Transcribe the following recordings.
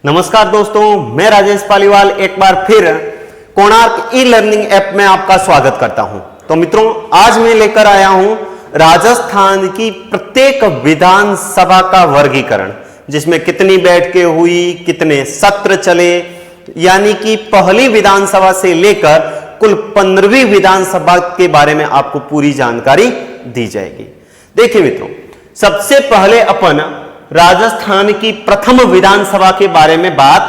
नमस्कार दोस्तों, मैं राजेश पालीवाल एक बार फिर कोणार्क ई लर्निंग ऐप में आपका स्वागत करता हूं। तो मित्रों, आज मैं लेकर आया हूं राजस्थान की प्रत्येक विधानसभा का वर्गीकरण, जिसमें कितनी बैठकें हुई, कितने सत्र चले, यानी कि पहली विधानसभा से लेकर कुल 15वीं विधानसभा के बारे में आपको पूरी जानकारी दी जाएगी। देखिए मित्रों, सबसे पहले अपन राजस्थान की प्रथम विधानसभा के बारे में बात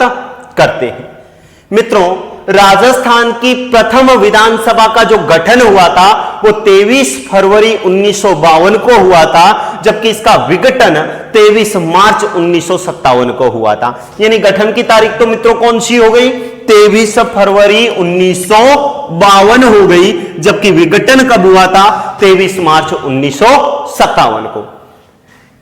करते हैं। मित्रों, राजस्थान की प्रथम विधानसभा का जो गठन हुआ था वो 23 फरवरी 1952 को हुआ था, जबकि इसका विघटन 23 मार्च 1957 को हुआ था। यानी गठन की तारीख तो मित्रों कौन सी हो गई? 23 फरवरी 1952 हो गई, जबकि विघटन कब हुआ था? 23 मार्च 1957 को।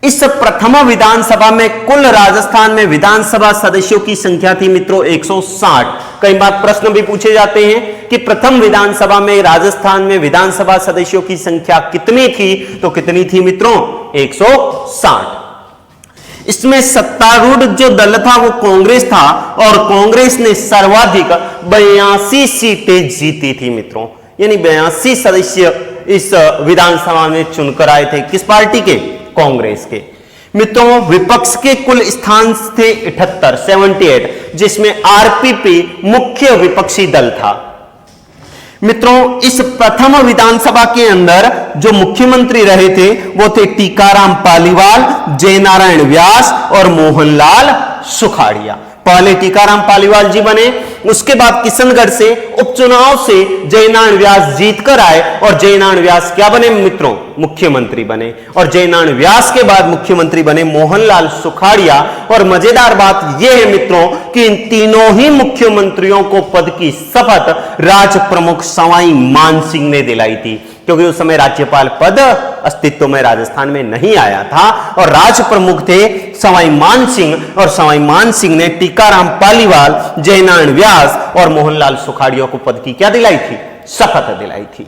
इस प्रथम विधानसभा में कुल राजस्थान में विधानसभा सदस्यों की संख्या थी मित्रों 160। कई बार प्रश्न भी पूछे जाते हैं कि प्रथम विधानसभा में राजस्थान में विधानसभा सदस्यों की संख्या कितनी थी? तो कितनी थी मित्रों? 160। इसमें सत्तारूढ़ जो दल था वो कांग्रेस था, और कांग्रेस ने सर्वाधिक 82 सीटें जीती थी मित्रों। यानी 82 सदस्य इस विधानसभा में चुनकर आए थे। किस पार्टी के? कांग्रेस के। मित्रों, विपक्ष के कुल स्थान थे 78, जिसमें आरपीपी मुख्य विपक्षी दल था। मित्रों, इस प्रथम विधानसभा के अंदर जो मुख्यमंत्री रहे थे वो थे टीकाराम पालीवाल, जयनारायण व्यास और मोहनलाल सुखाड़िया। पहले टीकाराम पालीवाल जी बने, उसके बाद किशनगढ़ से उपचुनाव से जयनारायण व्यास जीतकर आए, और जयनारायण व्यास क्या बने मित्रों? मुख्यमंत्री बने। और जयनारायण व्यास के बाद मुख्यमंत्री बने मोहनलाल सुखाड़िया। और मजेदार बात यह है मित्रों कि इन तीनों ही मुख्यमंत्रियों को पद की शपथ राज प्रमुख सवाई मानसिंह ने दिलाई थी, क्योंकि उस समय राज्यपाल पद अस्तित्व में राजस्थान में नहीं आया था, और राज प्रमुख थे सवाई मानसिंह, और सवाई मानसिंह ने टीकाराम पालीवाल, जयनारायण व्यास और मोहनलाल सुखाड़िया को पद की क्या दिलाई थी? शपथ दिलाई थी।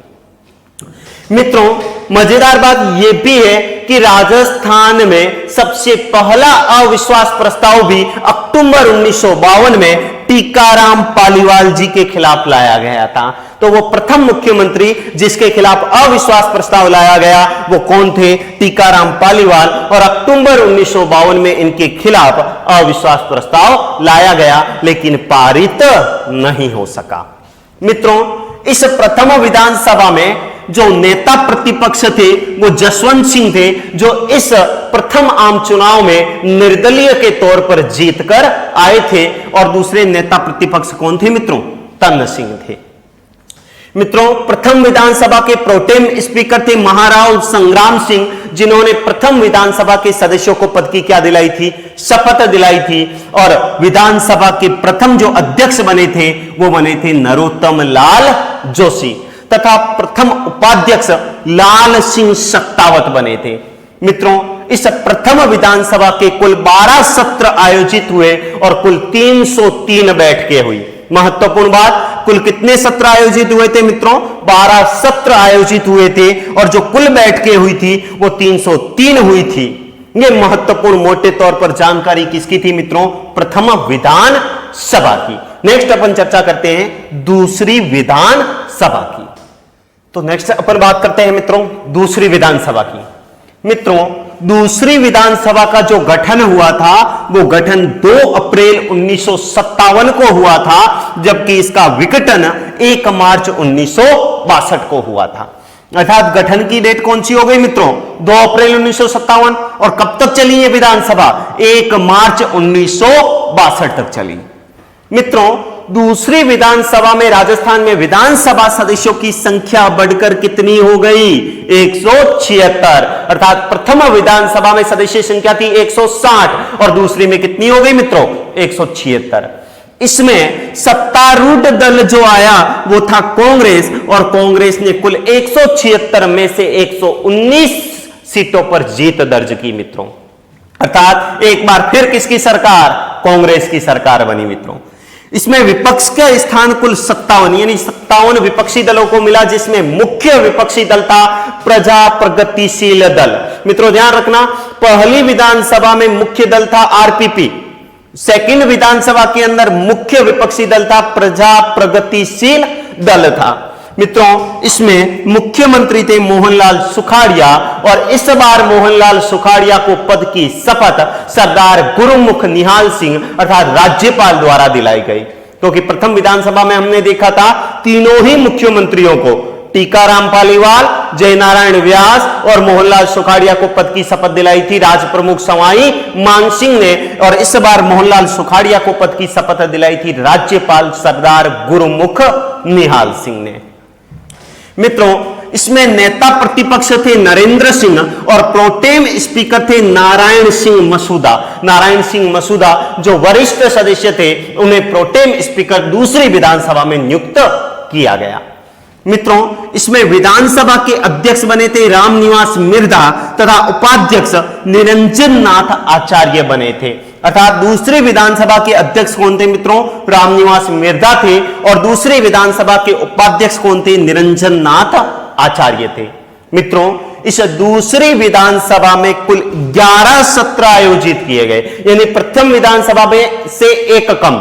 मित्रों, मजेदार बात यह भी है कि राजस्थान में सबसे पहला अविश्वास प्रस्ताव भी अक्टूबर 1952 में टीकाराम पालीवाल जी के खिलाफ लाया गया था। तो वो प्रथम मुख्यमंत्री जिसके खिलाफ अविश्वास प्रस्ताव लाया गया वो कौन थे? टीकाराम पालीवाल। और अक्टूबर 1952 में इनके खिलाफ अविश्वास प्रस्ताव लाया गया, लेकिन पारित नहीं हो सका। मित्रों, इस प्रथम विधानसभा में जो नेता प्रतिपक्ष थे वो जसवंत सिंह थे, जो इस प्रथम आम चुनाव में निर्दलीय के तौर पर जीतकर आए थे। और दूसरे नेता प्रतिपक्ष कौन थे मित्रों? तन्न सिंह थे। मित्रों, प्रथम विधानसभा के प्रोटेम स्पीकर थे महाराव संग्राम सिंह, जिन्होंने प्रथम विधानसभा के सदस्यों को पद की क्या दिलाई थी? शपथ दिलाई थी। और विधानसभा के प्रथम जो अध्यक्ष बने थे वो बने थे नरोत्तम लाल जोशी, तथा प्रथम उपाध्यक्ष लाल सिंह सत्तावत बने थे। मित्रों, इस प्रथम विधानसभा के कुल 12 सत्र आयोजित हुए और कुल 303 बैठकें हुई। महत्वपूर्ण बात, कुल कितने सत्र आयोजित हुए थे मित्रों? 12 सत्र आयोजित हुए थे, और जो कुल बैठकें हुई थी वो 303 हुई थी। यह महत्वपूर्ण मोटे तौर पर जानकारी किसकी थी मित्रों? प्रथम विधानसभा की। नेक्स्ट अपन चर्चा करते हैं दूसरी विधानसभा की। तो नेक्स्ट अपन बात करते हैं मित्रों दूसरी विधानसभा की। मित्रों, दूसरी विधानसभा का जो गठन हुआ था वो गठन 2 अप्रैल 1957 को हुआ था, जबकि इसका विघटन 1 मार्च 1962 को हुआ था। अर्थात गठन की डेट कौन सी हो गई मित्रों? 2 अप्रैल 1957। और कब तक चली ये विधानसभा? 1 मार्च 1962 तक चली। मित्रों, दूसरी विधानसभा में राजस्थान में विधानसभा सदस्यों की संख्या बढ़कर कितनी हो गई? 176। अर्थात प्रथम विधानसभा में सदस्य संख्या थी 160 और दूसरी में कितनी हो गई मित्रों? 176। इसमें सत्तारूढ़ दल जो आया वो था कांग्रेस, और कांग्रेस ने कुल 176 में से 119 सीटों पर जीत दर्ज की मित्रों। अर्थात एक बार फिर किसकी सरकार? कांग्रेस की सरकार बनी मित्रों। इसमें विपक्ष का स्थान कुल 57 यानी 57 विपक्षी दलों को मिला, जिसमें मुख्य विपक्षी दल था प्रजा प्रगतिशील दल। मित्रों ध्यान रखना, पहली विधानसभा में मुख्य दल था आरपीपी, सेकंड विधानसभा के अंदर मुख्य विपक्षी दल था प्रजा प्रगतिशील दल था। मित्रों, इसमें मुख्यमंत्री थे मोहनलाल सुखाड़िया और इस बार मोहनलाल सुखाड़िया को पद की शपथ सरदार गुरुमुख निहाल सिंह अर्थात राज्यपाल द्वारा दिलाई गई। क्योंकि प्रथम विधानसभा में हमने देखा था तीनों ही मुख्यमंत्रियों को, टीकाराम पालीवाल, जयनारायण व्यास और मोहनलाल सुखाड़िया को पद की शपथ दिलाई थी राज प्रमुख सवाई मानसिंह ने, और इस बार मोहनलाल सुखाड़िया को पद की शपथ दिलाई थी राज्यपाल सरदार गुरुमुख निहाल सिंह ने। मित्रों, इसमें नेता प्रतिपक्ष थे नरेंद्र सिंह और प्रोटेम स्पीकर थे नारायण सिंह मसूदा। नारायण सिंह मसूदा जो वरिष्ठ सदस्य थे, उन्हें प्रोटेम स्पीकर दूसरी विधानसभा में नियुक्त किया गया। मित्रों, इसमें विधानसभा के अध्यक्ष बने थे रामनिवास मिर्धा तथा उपाध्यक्ष निरंजन नाथ आचार्य बने थे। अर्थात दूसरी विधानसभा के अध्यक्ष कौन थे मित्रों? रामनिवास मिर्धा थे और दूसरी विधानसभा के उपाध्यक्ष कौन थे? निरंजन नाथ आचार्य थे। मित्रों, इस दूसरी विधानसभा में कुल 11 सत्र आयोजित किए गए, यानी प्रथम विधानसभा में से एक कम,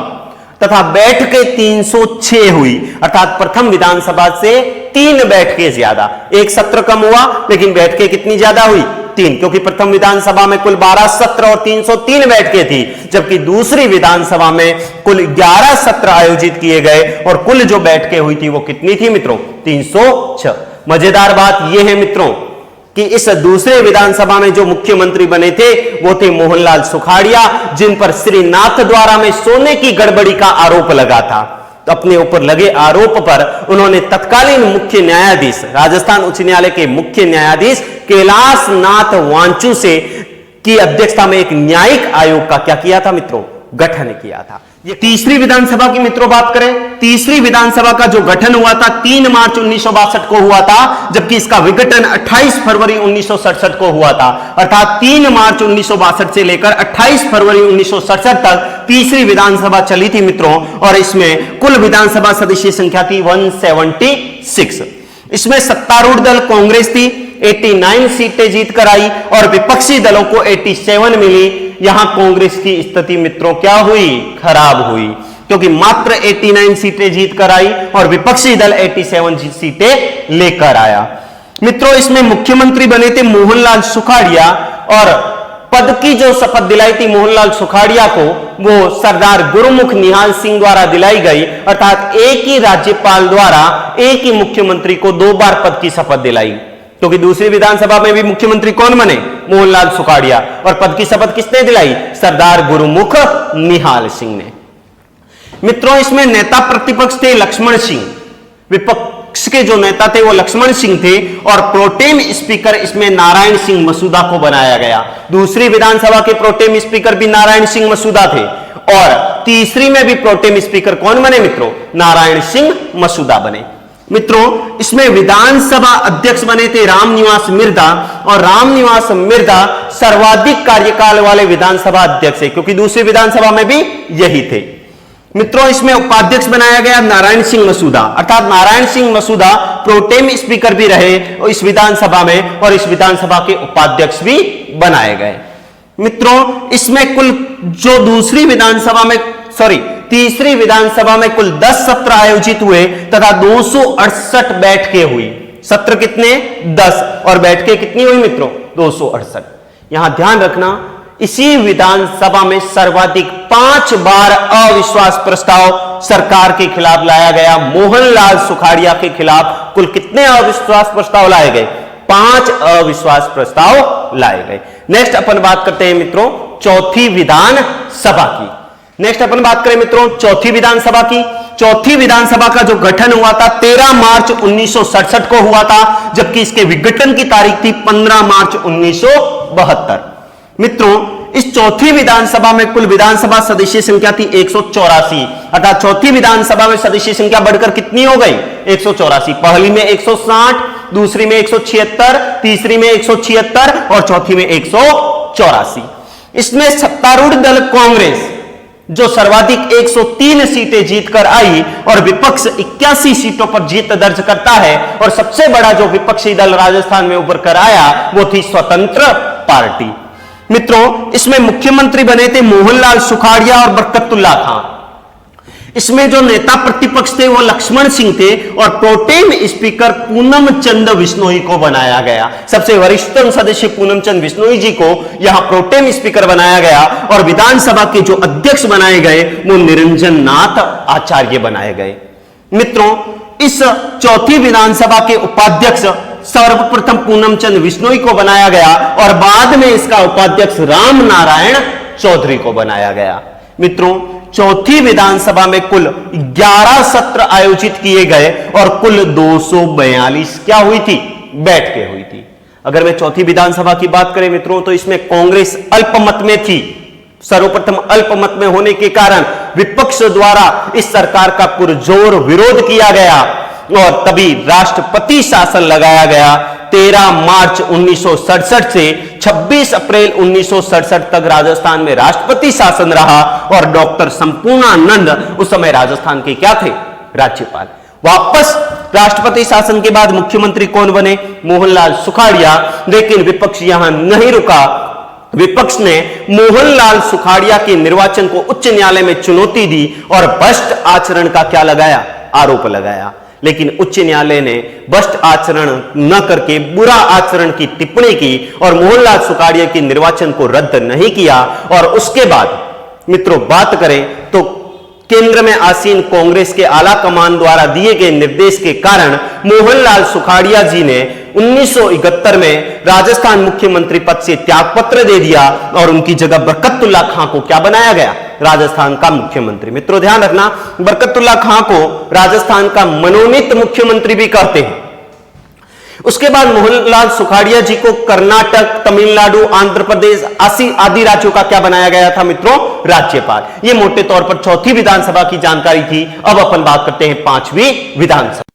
तथा बैठकें 306 हुई। अर्थात प्रथम विधानसभा से 3 बैठकें ज्यादा, एक सत्र कम हुआ लेकिन बैठकें कितनी ज्यादा हुई? 3, क्योंकि प्रथम विधानसभा में कुल 12 सत्र और 303 बैठकें थी, जबकि दूसरी विधानसभा में कुल 11 सत्र आयोजित किए गए और कुल जो बैठकें हुई थी वो कितनी थी मित्रों? 306। मजेदार बात यह है मित्रों कि इस दूसरे विधानसभा में जो मुख्यमंत्री बने थे वो थे मोहनलाल सुखाड़िया, जिन पर श्री नाथ द्वारा में सोने की गड़बड़ी का आरोप लगा था। तो अपने ऊपर लगे आरोप पर उन्होंने तत्कालीन मुख्य न्यायाधीश, राजस्थान उच्च न्यायालय के मुख्य न्यायाधीश कैलाश नाथ वांचू से की अध्यक्षता में एक न्यायिक आयोग का क्या किया था मित्रों? गठन किया था। ये तीसरी विधानसभा की मित्रों बात करें, तीसरी विधानसभा का जो गठन हुआ था 3 मार्च 1962 को हुआ था, जबकि इसका विघटन 28 फरवरी 1967 को हुआ था। अर्थात 3 मार्च 1962 से लेकर 28 फरवरी 1967 तक तीसरी विधानसभा चली थी मित्रों, और इसमें कुल विधानसभा सदस्य संख्या थी 176। इसमें सत्तारूढ़ दल कांग्रेस थी, 89 सीटें जीत कर आई और विपक्षी दलों को 87 मिली। यहां कांग्रेस की स्थिति मित्रों क्या हुई? खराब हुई, क्योंकि मात्र 89 सीटें जीत कर आई और विपक्षी दल 87 सीटें लेकर आया। मित्रों, इसमें मुख्यमंत्री बने थे मोहनलाल सुखाड़िया और पद की जो शपथ दिलाई थी मोहनलाल सुखाड़िया को वो सरदार गुरुमुख निहाल सिंह द्वारा दिलाई गई। अर्थात एक ही राज्यपाल द्वारा एक ही मुख्यमंत्री को 2 बार पद की शपथ दिलाई, क्योंकि दूसरी विधानसभा में भी मुख्यमंत्री कौन बने? मोहनलाल सुखाड़िया, और पद की शपथ किसने दिलाई? सरदार गुरुमुख निहाल सिंह ने। मित्रों, इसमें नेता प्रतिपक्ष थे लक्ष्मण सिंह, विपक्ष के जो नेता थे वो लक्ष्मण सिंह थे, और प्रोटेम स्पीकर इसमें नारायण सिंह मसूदा को बनाया गया। दूसरी विधानसभा के प्रोटेम स्पीकर भी नारायण सिंह मसूदा थे और तीसरी में भी प्रोटेम स्पीकर कौन बने मित्रों? नारायण सिंह मसूदा बने। मित्रों, इसमें विधानसभा अध्यक्ष बने थे रामनिवास मिर्धा, और रामनिवास मिर्धा सर्वाधिक कार्यकाल वाले विधानसभा अध्यक्ष है, क्योंकि दूसरी विधानसभा में भी यही थे। मित्रों, इसमें उपाध्यक्ष बनाया गया नारायण सिंह मसूदा, अर्थात नारायण सिंह मसूदा प्रोटेम स्पीकर भी रहे इस विधानसभा में और इस विधानसभा के उपाध्यक्ष भी बनाए गए। मित्रों, इसमें कुल जो तीसरी विधानसभा में कुल 10 सत्र आयोजित हुए तथा 268 बैठकें हुई। सत्र कितने? 10, और बैठकें कितनी हुई मित्रों? 268। यहां ध्यान रखना, इसी विधानसभा में सर्वाधिक 5 बार अविश्वास प्रस्ताव सरकार के खिलाफ लाया गया। मोहनलाल सुखाड़िया के खिलाफ कुल कितने अविश्वास प्रस्ताव लाए गए? 5 अविश्वास प्रस्ताव लाए गए। नेक्स्ट अपन बात करते हैं मित्रों चौथी विधानसभा की। नेक्स्ट अपन बात करें मित्रों चौथी विधानसभा की। चौथी विधानसभा का जो गठन हुआ था 13 मार्च 1967 को हुआ था, जबकि इसके विघटन की तारीख थी 15 मार्च 1972। मित्रों, इस चौथी विधानसभा में कुल विधानसभा सदस्य संख्या थी 184, अर्थात चौथी विधानसभा में सदस्य संख्या बढ़कर कितनी हो गई? 184। पहली में 160, दूसरी में 176, तीसरी में 176 और चौथी में 184। इसमें सत्तारूढ़ दल कांग्रेस जो सर्वाधिक 103 सीटें जीतकर आई और विपक्ष 81 सीटों पर जीत दर्ज करता है, और सबसे बड़ा जो विपक्षी दल राजस्थान में उभर कर आया वो थी स्वतंत्र पार्टी। मित्रों, इसमें मुख्यमंत्री बने थे मोहनलाल सुखाड़िया और बरकतुल्ला खान। इसमें जो नेता प्रतिपक्ष थे वो लक्ष्मण सिंह थे और प्रोटेम स्पीकर पूनम चंद बिश्नोई को बनाया गया। सबसे वरिष्ठतम सदस्य पूनम चंद बिश्नोई जी को यहां प्रोटेम स्पीकर बनाया गया और विधानसभा के जो अध्यक्ष बनाए गए वो निरंजन नाथ आचार्य बनाए गए। मित्रों, इस चौथी विधानसभा के उपाध्यक्ष सर्वप्रथम पूनम चंद बिश्नोई को बनाया गया और बाद में इसका उपाध्यक्ष राम नारायण चौधरी को बनाया गया। मित्रों, चौथी विधानसभा में कुल 11 सत्र आयोजित किए गए और कुल 242 क्या हुई थी? बैठकें हुई थी। अगर मैं चौथी विधानसभा की बात करें मित्रों, तो इसमें कांग्रेस अल्पमत में थी। सर्वप्रथम अल्पमत में होने के कारण विपक्ष द्वारा इस सरकार का पुरजोर विरोध किया गया और तभी राष्ट्रपति शासन लगाया गया। 13 मार्च 1967 से 26 अप्रैल 1967 तक राजस्थान में राष्ट्रपति शासन रहा और डॉक्टर संपूर्णानंद उस समय राजस्थान के क्या थे? राज्यपाल। वापस राष्ट्रपति शासन के बाद मुख्यमंत्री कौन बने? मोहनलाल सुखाड़िया। लेकिन विपक्ष यहां नहीं रुका। विपक्ष ने मोहनलाल सुखाड़िया के निर्वाचन को उच्च न्यायालय में चुनौती दी और भ्रष्ट आचरण का क्या लगाया? आरोप लगाया। लेकिन उच्च न्यायालय ने भ्रष्ट आचरण न करके बुरा आचरण की टिप्पणी की और मोहनलाल सुखाड़िया के निर्वाचन को रद्द नहीं किया। और उसके बाद मित्रों बात करें तो केंद्र में आसीन कांग्रेस के आला कमान द्वारा दिए गए निर्देश के कारण मोहनलाल सुखाड़िया जी ने 1971 में राजस्थान मुख्यमंत्री पद से त्यागपत्र दे दिया और उनकी जगह बरकतुल्ला खान को क्या बनाया गया? राजस्थान का मुख्यमंत्री। मित्रों ध्यान रखना, बरकतुल्ला खान को राजस्थान का मनोनीत मुख्यमंत्री भी कहते हैं। उसके बाद मोहनलाल सुखाड़िया जी को कर्नाटक, तमिलनाडु, आंध्र प्रदेश आदि राज्यों का क्या बनाया गया था मित्रों? राज्यपाल। ये मोटे तौर पर चौथी विधानसभा की जानकारी थी। अब अपन बात करते हैं पांचवी विधानसभा।